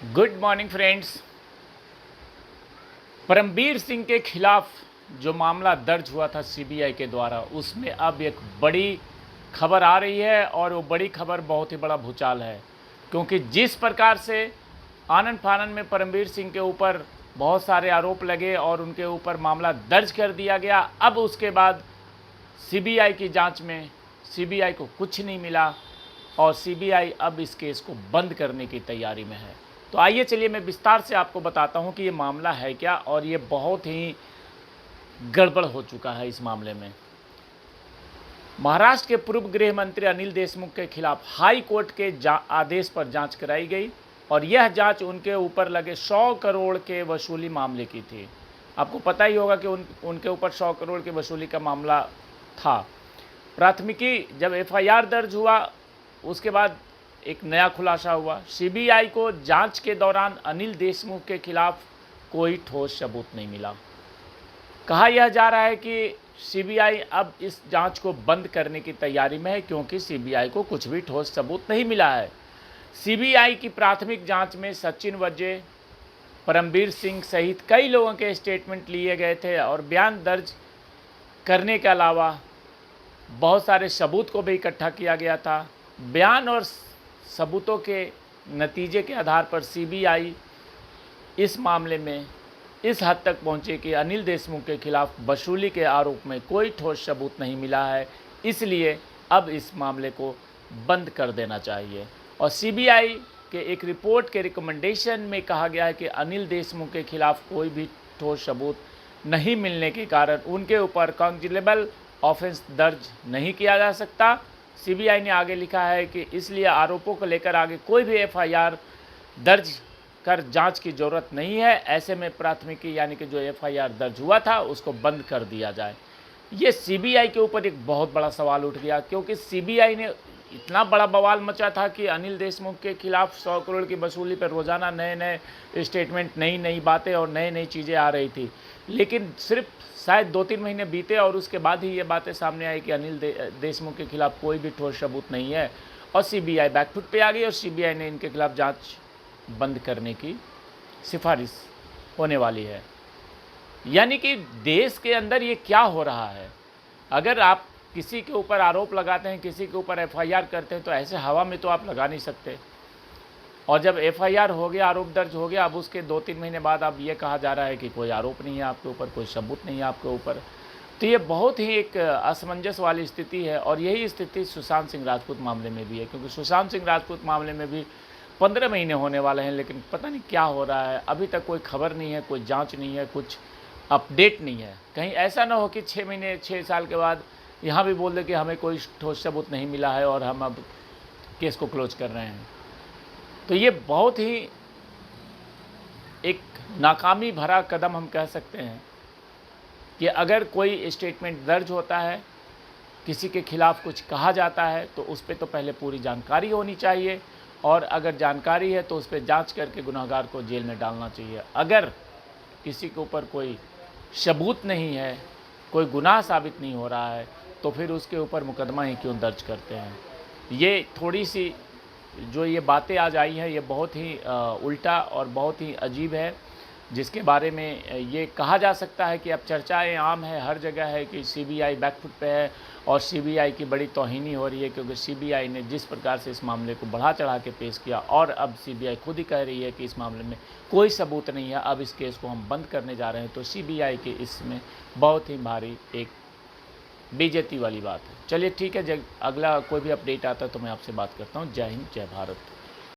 Good morning friends. Parambir Singh के खिलाफ जो मामला दर्ज हुआ था सीबीआई के द्वारा, उसमें अब एक बड़ी खबर आ रही है और वो बड़ी खबर बहुत ही बड़ा भूचाल है, क्योंकि जिस प्रकार से आनन फानन में परमबीर सिंह के ऊपर बहुत सारे आरोप लगे और उनके ऊपर मामला दर्ज कर दिया गया, अब उसके बाद सीबीआई की जांच में सीबीआई को कुछ नहीं मिला और सीबीआई अब इस केस को बंद करने की तैयारी में है। तो आइए चलिए मैं विस्तार से आपको बताता हूं कि ये मामला है क्या और ये बहुत ही गड़बड़ हो चुका है। इस मामले में महाराष्ट्र के पूर्व गृह मंत्री अनिल देशमुख के खिलाफ हाई कोर्ट के आदेश पर जांच कराई गई और यह जांच उनके ऊपर लगे 100 करोड़ के वसूली मामले की थी। आपको पता ही होगा कि उनके ऊपर 100 करोड़ के वसूली का मामला था। प्राथमिकी जब एफआईआर दर्ज हुआ, उसके बाद एक नया खुलासा हुआ। सीबीआई को जांच के दौरान अनिल देशमुख के खिलाफ कोई ठोस सबूत नहीं मिला। कहा यह जा रहा है कि सीबीआई अब इस जांच को बंद करने की तैयारी में है, क्योंकि सीबीआई को कुछ भी ठोस सबूत नहीं मिला है। सीबीआई की प्राथमिक जांच में सचिन वजे, परमबीर सिंह सहित कई लोगों के स्टेटमेंट लिए गए थे और बयान दर्ज करने के अलावा बहुत सारे सबूत को भी इकट्ठा किया गया था। बयान और सबूतों के नतीजे के आधार पर सीबीआई इस मामले में इस हद तक पहुंचे कि अनिल देशमुख के खिलाफ वसूली के आरोप में कोई ठोस सबूत नहीं मिला है, इसलिए अब इस मामले को बंद कर देना चाहिए। और सीबीआई के एक रिपोर्ट के रिकमेंडेशन में कहा गया है कि अनिल देशमुख के खिलाफ कोई भी ठोस सबूत नहीं मिलने के कारण उनके ऊपर कॉन्जिबल ऑफेंस दर्ज नहीं किया जा सकता। सीबीआई ने आगे लिखा है कि इसलिए आरोपों को लेकर आगे कोई भी एफआईआर दर्ज कर जांच की ज़रूरत नहीं है। ऐसे में प्राथमिकी यानी कि जो एफआईआर दर्ज हुआ था उसको बंद कर दिया जाए। ये सीबीआई के ऊपर एक बहुत बड़ा सवाल उठ गया, क्योंकि सीबीआई ने इतना बड़ा बवाल मचा था कि अनिल देशमुख के खिलाफ 100 करोड़ की वसूली पर रोज़ाना नए नए स्टेटमेंट, नई नई बातें और नई नई चीज़ें आ रही थी। लेकिन सिर्फ शायद 2-3 महीने बीते और उसके बाद ही ये बातें सामने आई कि अनिल देशमुख के खिलाफ कोई भी ठोस सबूत नहीं है और सीबीआई बैकफुट पे आ गई और सीबीआई ने इनके खिलाफ जांच बंद करने की सिफारिश होने वाली है। यानी कि देश के अंदर ये क्या हो रहा है? अगर आप किसी के ऊपर आरोप लगाते हैं, किसी के ऊपर एफआईआर करते हैं, तो ऐसे हवा में तो आप लगा नहीं सकते। और जब एफआईआर हो गया, आरोप दर्ज हो गया, अब उसके 2-3 महीने बाद अब ये कहा जा रहा है कि कोई आरोप नहीं है आपके ऊपर, कोई सबूत नहीं है आपके ऊपर। तो ये बहुत ही एक असमंजस वाली स्थिति है और यही स्थिति सुशांत सिंह राजपूत मामले में भी है, क्योंकि सुशांत सिंह राजपूत मामले में भी 15 महीने होने वाले हैं, लेकिन पता नहीं क्या हो रहा है। अभी तक कोई खबर नहीं है, कोई जाँच नहीं है, कुछ अपडेट नहीं है। कहीं ऐसा ना हो कि 6 महीने 6 साल के बाद यहाँ भी बोल दे कि हमें कोई ठोस सबूत नहीं मिला है और हम अब केस को क्लोज कर रहे हैं। तो ये बहुत ही एक नाकामी भरा कदम हम कह सकते हैं कि अगर कोई स्टेटमेंट दर्ज होता है, किसी के खिलाफ कुछ कहा जाता है, तो उस पर तो पहले पूरी जानकारी होनी चाहिए और अगर जानकारी है तो उस पर जांच करके गुनहगार को जेल में डालना चाहिए। अगर किसी के ऊपर कोई सबूत नहीं है, कोई गुनाह साबित नहीं हो रहा है, तो फिर उसके ऊपर मुकदमा ही क्यों दर्ज करते हैं? ये थोड़ी सी जो ये बातें आज आई हैं, ये बहुत ही उल्टा और बहुत ही अजीब है, जिसके बारे में ये कहा जा सकता है कि अब चर्चाएं आम है, हर जगह है कि सीबीआई बैकफुट पे है और सीबीआई की बड़ी तौहीनी हो रही है, क्योंकि सीबीआई ने जिस प्रकार से इस मामले को बढ़ा चढ़ा के पेश किया और अब सीबीआई खुद ही कह रही है कि इस मामले में कोई सबूत नहीं है, अब इस केस को हम बंद करने जा रहे हैं। तो सीबीआई के इसमें बहुत ही भारी एक बेइज्जती वाली बात है। चलिए ठीक है, जब अगला कोई भी अपडेट आता है तो मैं आपसे बात करता हूँ। जय हिंद, जय भारत।